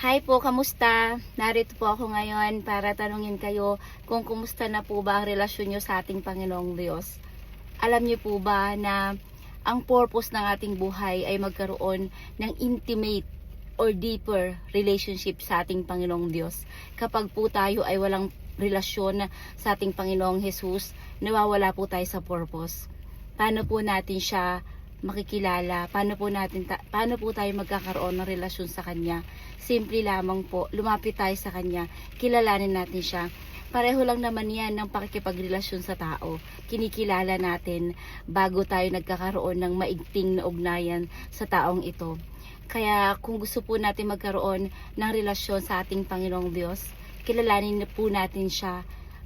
Hi po, kamusta? Narito po ako ngayon para tanungin kayo kung kumusta na po ba ang relasyon nyo sa ating Panginoong Diyos. Alam niyo po ba na ang purpose ng ating buhay ay magkaroon ng intimate or deeper relationship sa ating Panginoong Diyos. Kapag po tayo ay walang relasyon sa ating Panginoong Jesus, nawawala po tayo sa purpose. Paano po natin siya makikilala? Paano po tayo magkakaroon ng relasyon sa Kanya? Simple lamang po, lumapit tayo sa Kanya, kilalanin natin siya. Pareho lang naman yan ng pakikipagrelasyon sa tao. Kinikilala natin bago tayo nagkakaroon ng maigting na ugnayan sa taong ito. Kaya kung gusto po natin magkaroon ng relasyon sa ating Panginoong Diyos, kilalanin po natin siya.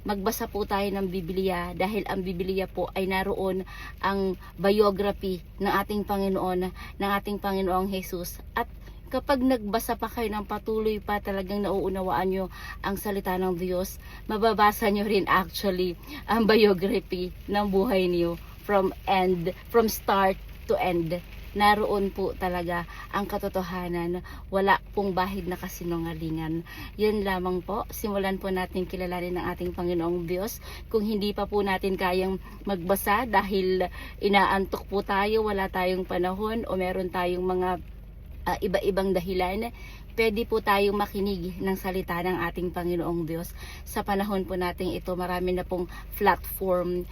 Magbasa po tayo ng Biblia dahil ang Biblia po ay naroon ang biography ng ating Panginoon, ng ating Panginoong Jesus. At kapag nagbasa pa kayo ng patuloy pa, talagang nauunawaan nyo ang salita ng Diyos, mababasa nyo rin actually ang biography ng buhay niyo from start to end. Naroon po talaga ang katotohanan, wala pong bahid na kasinungalingan. Yun lamang po, simulan po natin kilalanin ang ating Panginoong Diyos. Kung hindi pa po natin kayang magbasa dahil inaantok po tayo, wala tayong panahon o meron tayong mga iba-ibang dahilan, pwede po tayong makinig ng salita ng ating Panginoong Diyos. Sa panahon po natin ito, marami na pong platform,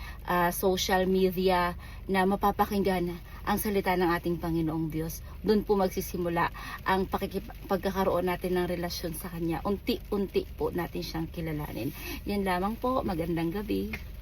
social media na mapapakinggan ang salita ng ating Panginoong Diyos. Doon po magsisimula ang pagkakaroon natin ng relasyon sa Kanya. Unti-unti po natin siyang kilalanin. Yan lamang po. Magandang gabi.